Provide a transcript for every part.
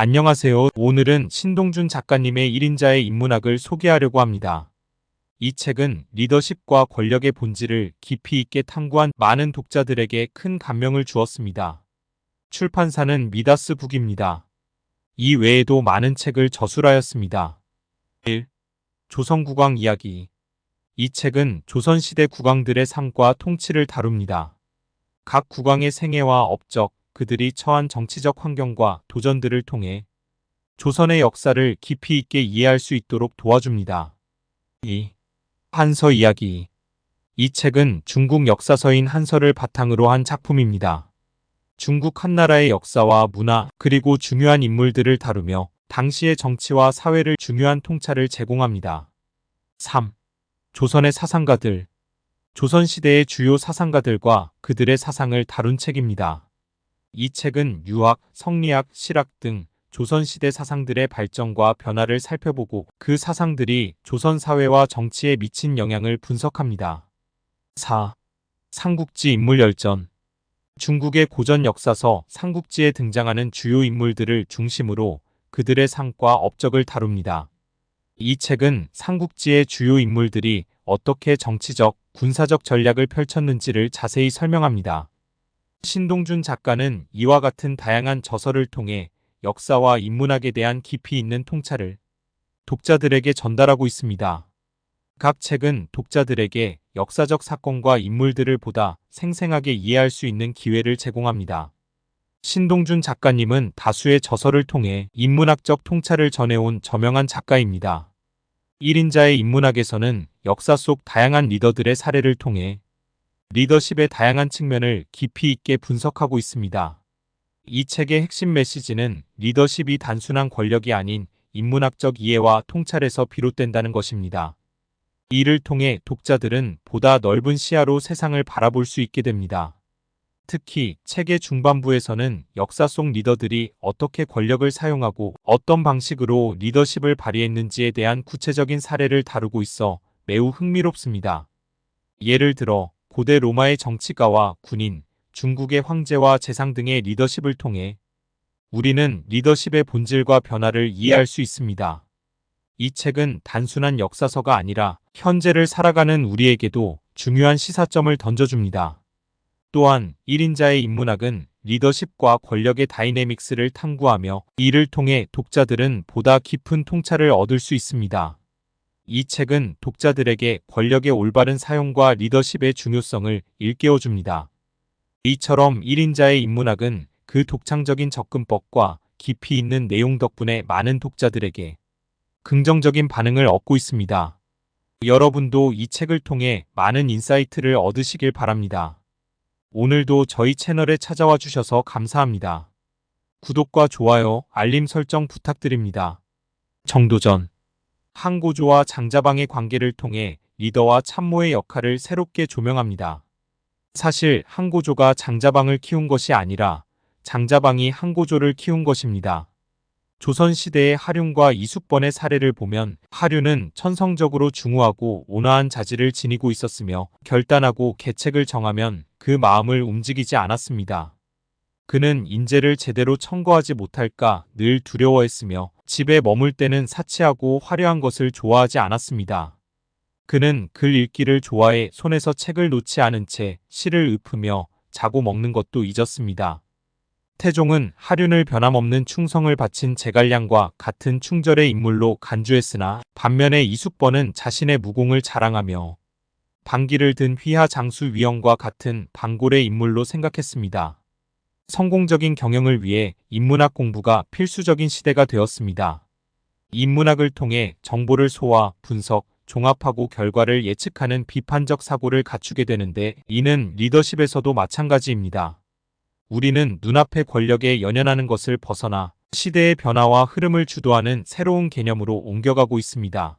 안녕하세요. 오늘은 신동준 작가님의 1인자의 인문학을 소개하려고 합니다. 이 책은 리더십과 권력의 본질을 깊이 있게 탐구한 많은 독자들에게 큰 감명을 주었습니다. 출판사는 미다스 북입니다. 이 외에도 많은 책을 저술하였습니다. 1. 조선국왕 이야기. 이 책은 조선시대 국왕들의 삶과 통치를 다룹니다. 각 국왕의 생애와 업적, 그들이 처한 정치적 환경과 도전들을 통해 조선의 역사를 깊이 있게 이해할 수 있도록 도와줍니다. 2. 한서 이야기. 이 책은 중국 역사서인 한서를 바탕으로 한 작품입니다. 중국 한나라의 역사와 문화, 그리고 중요한 인물들을 다루며 당시의 정치와 사회를 중요한 통찰을 제공합니다. 3. 조선의 사상가들. 조선시대의 주요 사상가들과 그들의 사상을 다룬 책입니다. 이 책은 유학, 성리학, 실학 등 조선시대 사상들의 발전과 변화를 살펴보고 그 사상들이 조선 사회와 정치에 미친 영향을 분석합니다. 4. 삼국지 인물 열전. 중국의 고전 역사서 삼국지에 등장하는 주요 인물들을 중심으로 그들의 삶과 업적을 다룹니다. 이 책은 삼국지의 주요 인물들이 어떻게 정치적, 군사적 전략을 펼쳤는지를 자세히 설명합니다. 신동준 작가는 이와 같은 다양한 저서를 통해 역사와 인문학에 대한 깊이 있는 통찰을 독자들에게 전달하고 있습니다. 각 책은 독자들에게 역사적 사건과 인물들을 보다 생생하게 이해할 수 있는 기회를 제공합니다. 신동준 작가님은 다수의 저서를 통해 인문학적 통찰을 전해온 저명한 작가입니다. 1인자의 인문학에서는 역사 속 다양한 리더들의 사례를 통해 리더십의 다양한 측면을 깊이 있게 분석하고 있습니다. 이 책의 핵심 메시지는 리더십이 단순한 권력이 아닌 인문학적 이해와 통찰에서 비롯된다는 것입니다. 이를 통해 독자들은 보다 넓은 시야로 세상을 바라볼 수 있게 됩니다. 특히 책의 중반부에서는 역사 속 리더들이 어떻게 권력을 사용하고 어떤 방식으로 리더십을 발휘했는지에 대한 구체적인 사례를 다루고 있어 매우 흥미롭습니다. 예를 들어 고대 로마의 정치가와 군인, 중국의 황제와 재상 등의 리더십을 통해 우리는 리더십의 본질과 변화를 이해할 수 있습니다. 이 책은 단순한 역사서가 아니라 현재를 살아가는 우리에게도 중요한 시사점을 던져줍니다. 또한 1인자의 인문학은 리더십과 권력의 다이내믹스를 탐구하며 이를 통해 독자들은 보다 깊은 통찰을 얻을 수 있습니다. 이 책은 독자들에게 권력의 올바른 사용과 리더십의 중요성을 일깨워줍니다. 이처럼 1인자의 인문학은 그 독창적인 접근법과 깊이 있는 내용 덕분에 많은 독자들에게 긍정적인 반응을 얻고 있습니다. 여러분도 이 책을 통해 많은 인사이트를 얻으시길 바랍니다. 오늘도 저희 채널에 찾아와 주셔서 감사합니다. 구독과 좋아요, 알림 설정 부탁드립니다. 정도전. 항고조와 장자방의 관계를 통해 리더와 참모의 역할을 새롭게 조명합니다. 사실 항고조가 장자방을 키운 것이 아니라 장자방이 항고조를 키운 것입니다. 조선시대의 하륜과 이숙번의 사례를 보면 하륜은 천성적으로 중후하고 온화한 자질을 지니고 있었으며 결단하고 계책을 정하면 그 마음을 움직이지 않았습니다. 그는 인재를 제대로 청거하지 못할까 늘 두려워했으며 집에 머물 때는 사치하고 화려한 것을 좋아하지 않았습니다. 그는 글 읽기를 좋아해 손에서 책을 놓지 않은 채 시를 읊으며 자고 먹는 것도 잊었습니다. 태종은 하륜을 변함없는 충성을 바친 제갈량과 같은 충절의 인물로 간주했으나 반면에 이숙번은 자신의 무공을 자랑하며 반기를 든 휘하 장수 위영과 같은 반골의 인물로 생각했습니다. 성공적인 경영을 위해 인문학 공부가 필수적인 시대가 되었습니다. 인문학을 통해 정보를 소화, 분석, 종합하고 결과를 예측하는 비판적 사고를 갖추게 되는데 이는 리더십에서도 마찬가지입니다. 우리는 눈앞의 권력에 연연하는 것을 벗어나 시대의 변화와 흐름을 주도하는 새로운 개념으로 옮겨가고 있습니다.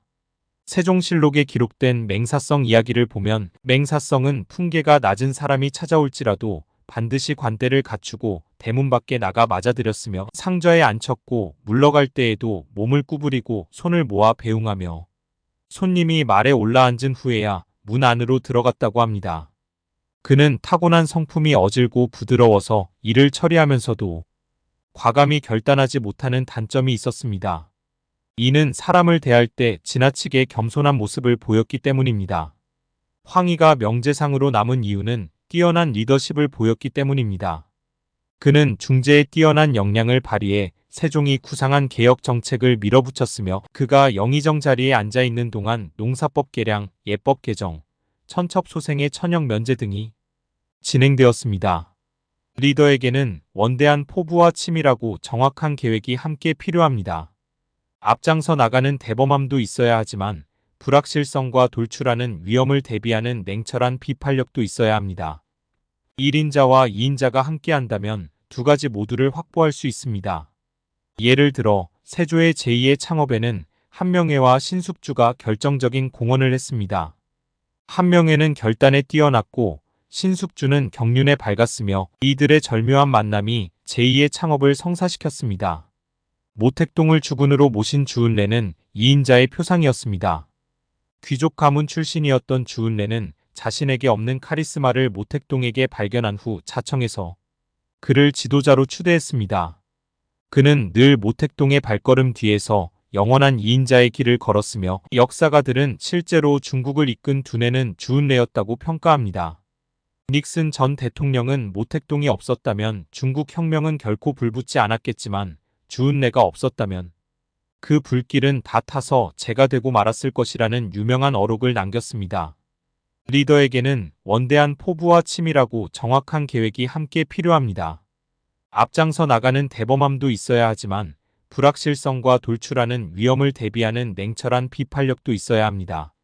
세종실록에 기록된 맹사성 이야기를 보면 맹사성은 품계가 낮은 사람이 찾아올지라도 반드시 관대를 갖추고 대문 밖에 나가 맞아들였으며 상좌에 앉혔고 물러갈 때에도 몸을 구부리고 손을 모아 배웅하며 손님이 말에 올라앉은 후에야 문 안으로 들어갔다고 합니다. 그는 타고난 성품이 어질고 부드러워서 일을 처리하면서도 과감히 결단하지 못하는 단점이 있었습니다. 이는 사람을 대할 때 지나치게 겸손한 모습을 보였기 때문입니다. 황희가 명재상으로 남은 이유는 뛰어난 리더십을 보였기 때문입니다. 그는 중재에 뛰어난 역량을 발휘해 세종이 구상한 개혁 정책을 밀어붙였으며 그가 영의정 자리에 앉아있는 동안 농사법 개량, 예법 개정, 천첩소생의 천역 면제 등이 진행되었습니다. 리더에게는 원대한 포부와 치밀하고 정확한 계획이 함께 필요합니다. 앞장서 나가는 대범함도 있어야 하지만 불확실성과 돌출하는 위험을 대비하는 냉철한 비판력도 있어야 합니다. 1인자와 2인자가 함께한다면 두 가지 모두를 확보할 수 있습니다. 예를 들어 세조의 제2의 창업에는 한명회와 신숙주가 결정적인 공헌을 했습니다. 한명회는 결단에 뛰어났고 신숙주는 경륜에 밝았으며 이들의 절묘한 만남이 제2의 창업을 성사시켰습니다. 모택동을 주군으로 모신 주은래는 2인자의 표상이었습니다. 귀족 가문 출신이었던 주은래는 자신에게 없는 카리스마를 모택동에게 발견한 후 자청해서 그를 지도자로 추대했습니다. 그는 늘 모택동의 발걸음 뒤에서 영원한 2인자의 길을 걸었으며 역사가들은 실제로 중국을 이끈 두뇌는 주은래였다고 평가합니다. 닉슨 전 대통령은 모택동이 없었다면 중국 혁명은 결코 불붙지 않았겠지만 주은래가 없었다면 그 불길은 다 타서 재가 되고 말았을 것이라는 유명한 어록을 남겼습니다. 리더에게는 원대한 포부와 치밀하고 정확한 계획이 함께 필요합니다. 앞장서 나가는 대범함도 있어야 하지만 불확실성과 돌출하는 위험을 대비하는 냉철한 비판력도 있어야 합니다.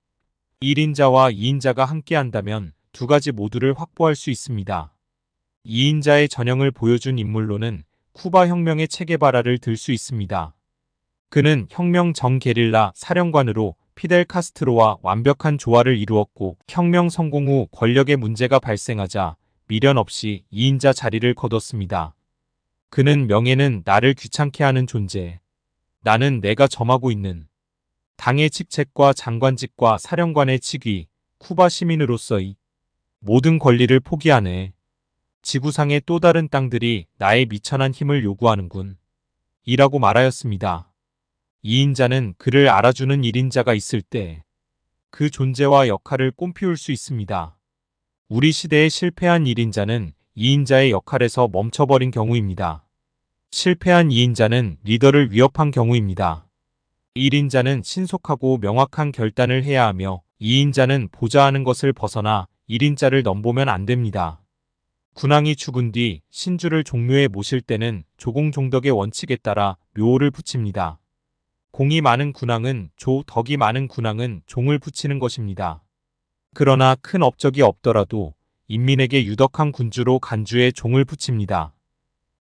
1인자와 2인자가 함께한다면 두 가지 모두를 확보할 수 있습니다. 2인자의 전형을 보여준 인물로는 쿠바 혁명의 체게바라를 들 수 있습니다. 그는 혁명 전 게릴라 사령관으로 피델 카스트로와 완벽한 조화를 이루었고 혁명 성공 후 권력의 문제가 발생하자 미련 없이 2인자 자리를 거뒀습니다. 그는 명예는 나를 귀찮게 하는 존재. 나는 내가 점하고 있는 당의 직책과 장관직과 사령관의 직위, 쿠바 시민으로서의 모든 권리를 포기하네. 지구상의 또 다른 땅들이 나의 미천한 힘을 요구하는군. 이라고 말하였습니다. 2인자는 그를 알아주는 1인자가 있을 때 그 존재와 역할을 꼼피울 수 있습니다. 우리 시대에 실패한 1인자는 2인자의 역할에서 멈춰버린 경우입니다. 실패한 2인자는 리더를 위협한 경우입니다. 1인자는 신속하고 명확한 결단을 해야 하며 2인자는 보좌하는 것을 벗어나 1인자를 넘보면 안 됩니다. 군왕이 죽은 뒤 신주를 종묘에 모실 때는 조공종덕의 원칙에 따라 묘호를 붙입니다. 공이 많은 군왕은 조, 덕이 많은 군왕은 종을 붙이는 것입니다. 그러나 큰 업적이 없더라도 인민에게 유덕한 군주로 간주에 종을 붙입니다.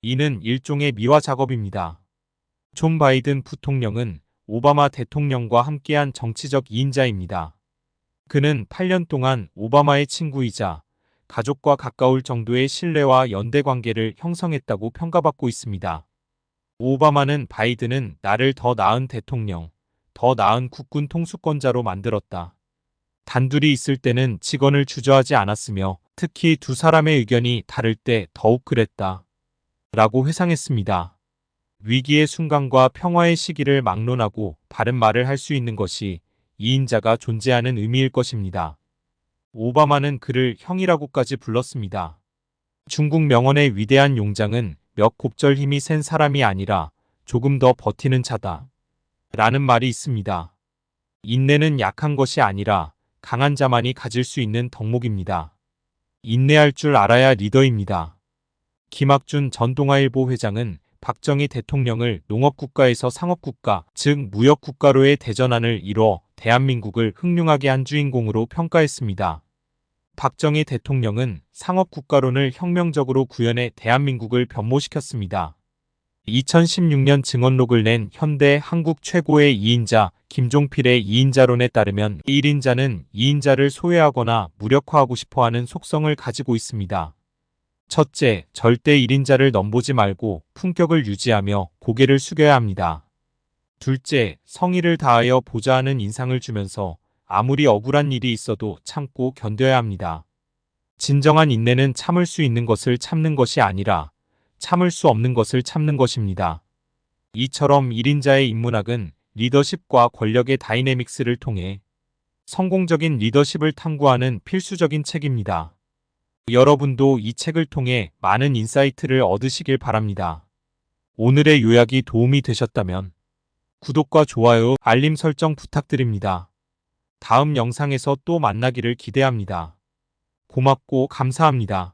이는 일종의 미화 작업입니다. 존 바이든 부통령은 오바마 대통령과 함께한 정치적 2인자입니다. 그는 8년 동안 오바마의 친구이자 가족과 가까울 정도의 신뢰와 연대 관계를 형성했다고 평가받고 있습니다. 오바마는 바이든은 나를 더 나은 대통령, 더 나은 국군 통수권자로 만들었다. 단둘이 있을 때는 직언을 주저하지 않았으며 특히 두 사람의 의견이 다를 때 더욱 그랬다. 라고 회상했습니다. 위기의 순간과 평화의 시기를 막론하고 바른 말을 할 수 있는 것이 2인자가 존재하는 의미일 것입니다. 오바마는 그를 형이라고까지 불렀습니다. 중국 명언의 위대한 용장은 몇 곱절 힘이 센 사람이 아니라 조금 더 버티는 자다. 라는 말이 있습니다. 인내는 약한 것이 아니라 강한 자만이 가질 수 있는 덕목입니다. 인내할 줄 알아야 리더입니다. 김학준 전 동아일보 회장은 박정희 대통령을 농업국가에서 상업국가, 즉 무역국가로의 대전환을 이뤄 대한민국을 흉흉하게 한 주인공으로 평가했습니다. 박정희 대통령은 상업국가론을 혁명적으로 구현해 대한민국을 변모시켰습니다. 2016년 증언록을 낸 현대 한국 최고의 2인자 김종필의 2인자론에 따르면 1인자는 2인자를 소외하거나 무력화하고 싶어하는 속성을 가지고 있습니다. 첫째, 절대 1인자를 넘보지 말고 품격을 유지하며 고개를 숙여야 합니다. 둘째, 성의를 다하여 보좌하는 인상을 주면서 아무리 억울한 일이 있어도 참고 견뎌야 합니다. 진정한 인내는 참을 수 있는 것을 참는 것이 아니라 참을 수 없는 것을 참는 것입니다. 이처럼 1인자의 인문학은 리더십과 권력의 다이내믹스를 통해 성공적인 리더십을 탐구하는 필수적인 책입니다. 여러분도 이 책을 통해 많은 인사이트를 얻으시길 바랍니다. 오늘의 요약이 도움이 되셨다면 구독과 좋아요, 알림 설정 부탁드립니다. 다음 영상에서 또 만나기를 기대합니다. 고맙고 감사합니다.